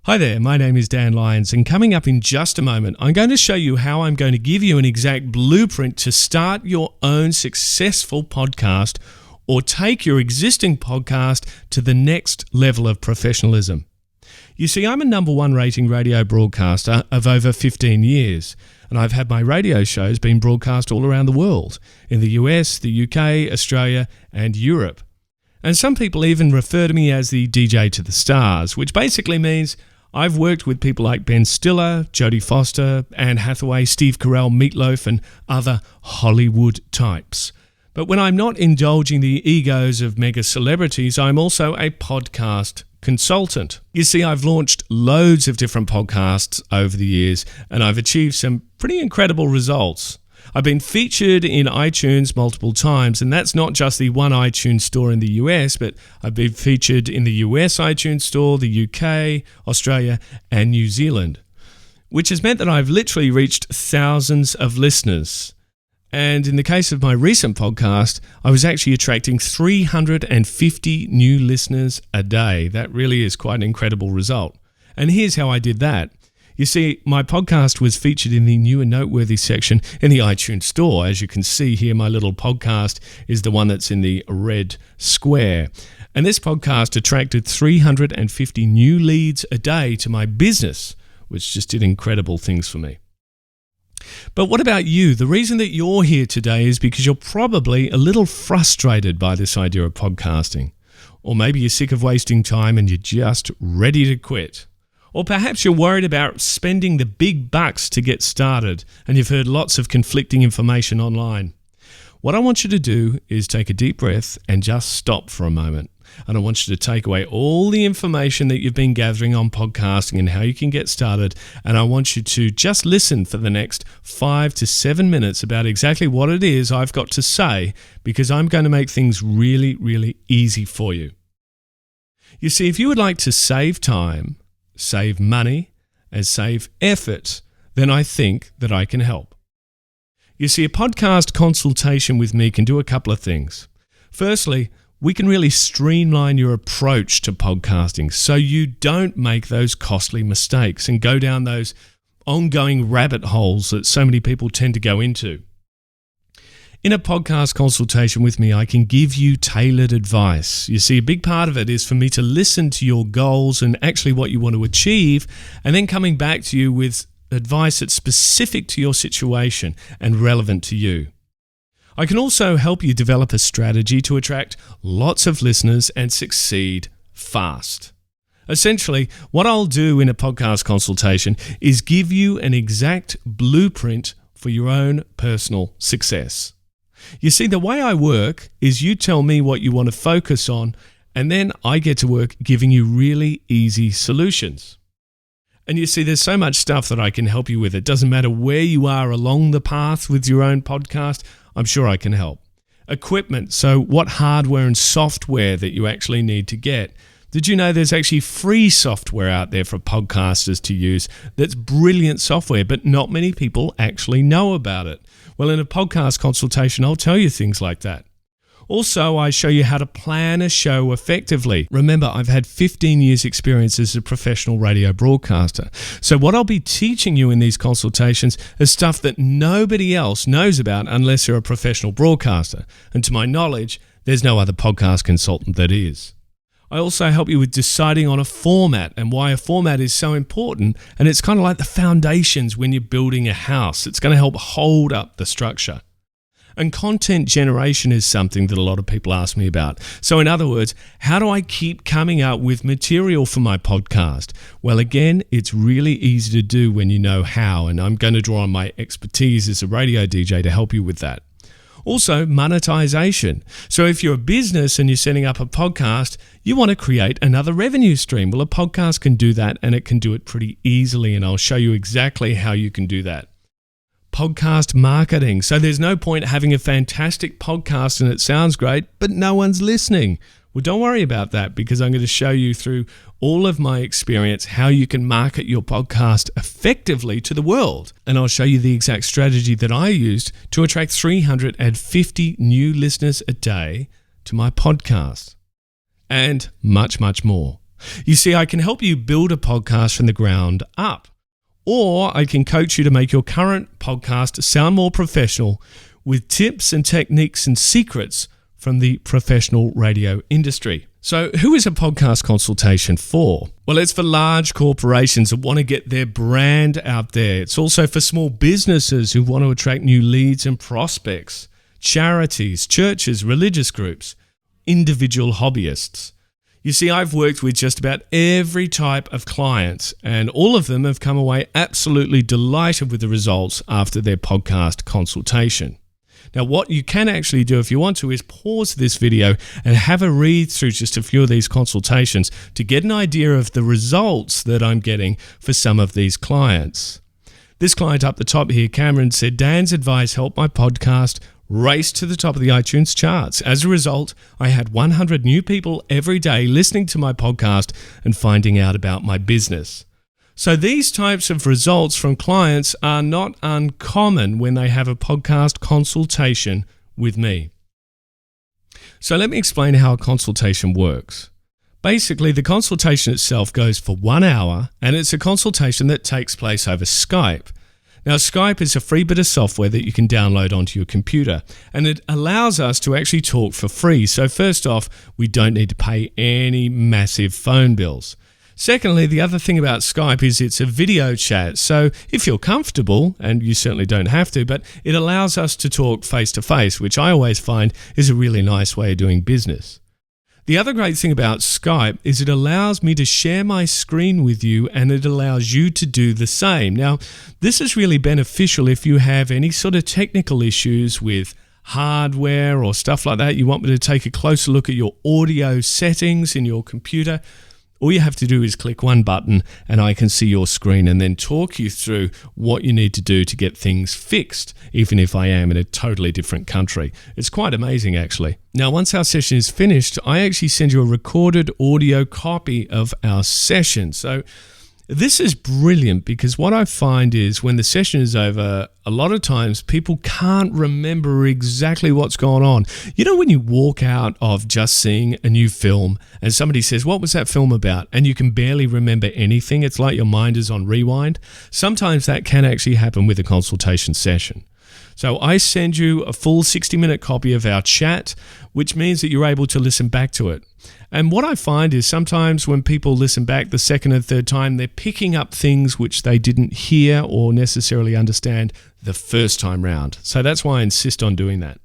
Hi there, my name is Dan Lyons, and coming up in just a moment, I'm going to show you how I'm going to give you an exact blueprint to start your own successful podcast or take your existing podcast to the next level of professionalism. You see, I'm a #1 rating radio broadcaster of over 15 years, and I've had my radio shows being broadcast all around the world, in the US, the UK, Australia, and Europe. And some people even refer to me as the DJ to the stars, which basically means I've worked with people like Ben Stiller, Jodie Foster, Anne Hathaway, Steve Carell, Meatloaf, and other Hollywood types. But when I'm not indulging the egos of mega celebrities, I'm also a podcast consultant. You see, I've launched loads of different podcasts over the years, and I've achieved some pretty incredible results. I've been featured in iTunes multiple times, and that's not just the one iTunes store in the US, but I've been featured in the US iTunes store, the UK, Australia, and New Zealand, which has meant that I've literally reached thousands of listeners. And in the case of my recent podcast, I was actually attracting 350 new listeners a day. That really is quite an incredible result. And here's how I did that. You see, my podcast was featured in the new and noteworthy section in the iTunes store. As you can see here, my little podcast is the one that's in the red square. And this podcast attracted 350 new leads a day to my business, which just did incredible things for me. But what about you? The reason that you're here today is because you're probably a little frustrated by this idea of podcasting. Or maybe you're sick of wasting time and you're just ready to quit. Or perhaps you're worried about spending the big bucks to get started, and you've heard lots of conflicting information online. What I want you to do is take a deep breath and just stop for a moment. And I want you to take away all the information that you've been gathering on podcasting and how you can get started. And I want you to just listen for the next 5 to 7 minutes about exactly what it is I've got to say, because I'm going to make things really, really easy for you. You see, if you would like to save time, save money, and save effort, then I think that I can help. You see, a podcast consultation with me can do a couple of things. Firstly, we can really streamline your approach to podcasting so you don't make those costly mistakes and go down those ongoing rabbit holes that so many people tend to go into. In a podcast consultation with me, I can give you tailored advice. You see, a big part of it is for me to listen to your goals and actually what you want to achieve, and then coming back to you with advice that's specific to your situation and relevant to you. I can also help you develop a strategy to attract lots of listeners and succeed fast. Essentially, what I'll do in a podcast consultation is give you an exact blueprint for your own personal success. You see, the way I work is you tell me what you want to focus on, and then I get to work giving you really easy solutions. And you see, there's so much stuff that I can help you with. It doesn't matter where you are along the path with your own podcast, I'm sure I can help. Equipment, so what hardware and software that you actually need to get. Did you know there's actually free software out there for podcasters to use that's brilliant software, but not many people actually know about it? Well, in a podcast consultation, I'll tell you things like that. Also, I show you how to plan a show effectively. Remember, I've had 15 years experience as a professional radio broadcaster. So what I'll be teaching you in these consultations is stuff that nobody else knows about unless you're a professional broadcaster. And to my knowledge, there's no other podcast consultant that is. I also help you with deciding on a format and why a format is so important. And it's kind of like the foundations when you're building a house. It's going to help hold up the structure. And content generation is something that a lot of people ask me about. So in other words, how do I keep coming up with material for my podcast? Well, again, it's really easy to do when you know how. And I'm going to draw on my expertise as a radio DJ to help you with that. Also, monetization. So if you're a business and you're setting up a podcast, you want to create another revenue stream. Well, a podcast can do that, and it can do it pretty easily, and I'll show you exactly how you can do that. Podcast marketing. So there's no point having a fantastic podcast and it sounds great, but no one's listening. Well, don't worry about that, because I'm going to show you through all of my experience how you can market your podcast effectively to the world. And I'll show you the exact strategy that I used to attract 350 new listeners a day to my podcast. And much, much more. You see, I can help you build a podcast from the ground up, or I can coach you to make your current podcast sound more professional with tips and techniques and secrets from the professional radio industry. So who is a podcast consultation for? Well, it's for large corporations that want to get their brand out there. It's also for small businesses who want to attract new leads and prospects, charities, churches, religious groups, individual hobbyists. You see, I've worked with just about every type of client, and all of them have come away absolutely delighted with the results after their podcast consultation. Now, what you can actually do if you want to is pause this video and have a read through just a few of these consultations to get an idea of the results that I'm getting for some of these clients. This client up the top here, Cameron, said, Dan's advice helped my podcast race to the top of the iTunes charts. As a result, I had 100 new people every day listening to my podcast and finding out about my business. So these types of results from clients are not uncommon when they have a podcast consultation with me. So let me explain how a consultation works. Basically, the consultation itself goes for 1 hour, and it's a consultation that takes place over Skype. Now, Skype is a free bit of software that you can download onto your computer, and it allows us to actually talk for free. So first off, we don't need to pay any massive phone bills. Secondly, the other thing about Skype is it's a video chat. So if you're comfortable, and you certainly don't have to, but it allows us to talk face to face, which I always find is a really nice way of doing business. The other great thing about Skype is it allows me to share my screen with you, and it allows you to do the same. Now, this is really beneficial if you have any sort of technical issues with hardware or stuff like that. You want me to take a closer look at your audio settings in your computer. All you have to do is click one button and I can see your screen and then talk you through what you need to do to get things fixed, even if I am in a totally different country. It's quite amazing, actually. Now, once our session is finished, I actually send you a recorded audio copy of our session. So this is brilliant because what I find is when the session is over, a lot of times people can't remember exactly what's going on. You know, when you walk out of just seeing a new film and somebody says, what was that film about? And you can barely remember anything. It's like your mind is on rewind. Sometimes that can actually happen with a consultation session. So I send you a full 60-minute copy of our chat, which means that you're able to listen back to it. And what I find is sometimes when people listen back the second and third time, they're picking up things which they didn't hear or necessarily understand the first time round. So that's why I insist on doing that.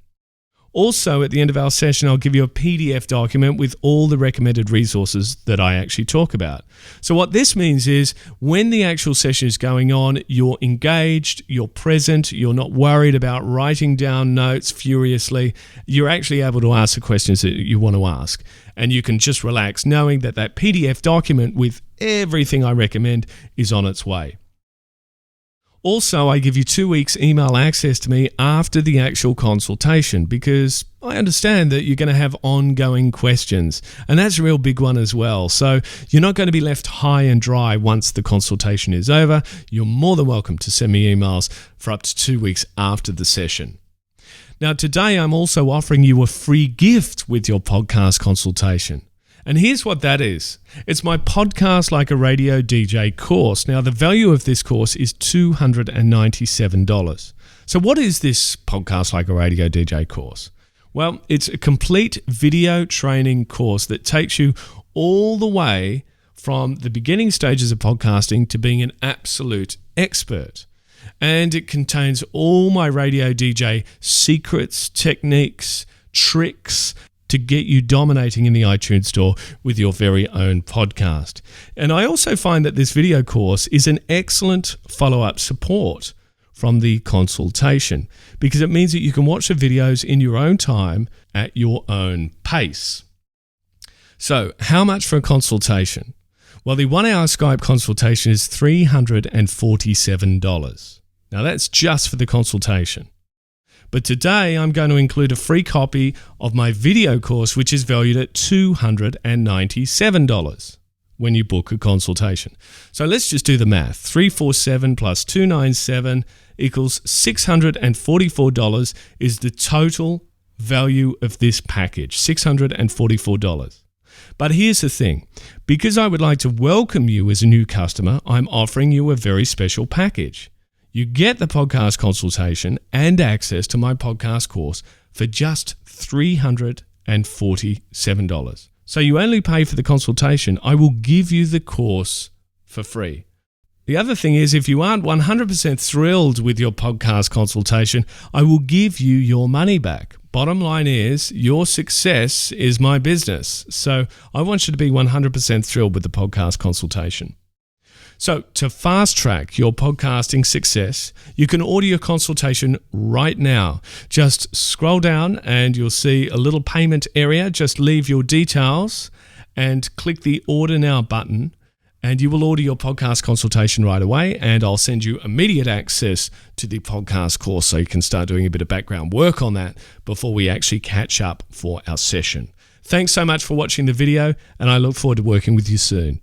Also, at the end of our session, I'll give you a PDF document with all the recommended resources that I actually talk about. So what this means is when the actual session is going on, you're engaged, you're present, you're not worried about writing down notes furiously. You're actually able to ask the questions that you want to ask. And you can just relax knowing that that PDF document with everything I recommend is on its way. Also, I give you 2 weeks email access to me after the actual consultation because I understand that you're going to have ongoing questions, and that's a real big one as well. So you're not going to be left high and dry once the consultation is over. You're more than welcome to send me emails for up to 2 weeks after the session. Now, today I'm also offering you a free gift with your podcast consultation. And here's what that is. It's my Podcast Like a Radio DJ course. Now, the value of this course is $297. So what is this Podcast Like a Radio DJ course? Well, it's a complete video training course that takes you all the way from the beginning stages of podcasting to being an absolute expert. And it contains all my radio DJ secrets, techniques, tricks, to get you dominating in the iTunes store with your very own podcast. And I also find that this video course is an excellent follow-up support from the consultation because it means that you can watch the videos in your own time at your own pace. So, how much for a consultation? Well, the 1 hour Skype consultation is $347. Now, that's just for the consultation. But today I'm going to include a free copy of my video course, which is valued at $297 when you book a consultation. So let's just do the math. 347 plus 297 equals $644 is the total value of this package, $644. But here's the thing. Because I would like to welcome you as a new customer, I'm offering you a very special package. You get the podcast consultation and access to my podcast course for just $347. So you only pay for the consultation. I will give you the course for free. The other thing is, if you aren't 100% thrilled with your podcast consultation, I will give you your money back. Bottom line is, your success is my business. So I want you to be 100% thrilled with the podcast consultation. So to fast track your podcasting success, you can order your consultation right now. Just scroll down and you'll see a little payment area. Just leave your details and click the Order Now button, and you will order your podcast consultation right away, and I'll send you immediate access to the podcast course so you can start doing a bit of background work on that before we actually catch up for our session. Thanks so much for watching the video, and I look forward to working with you soon.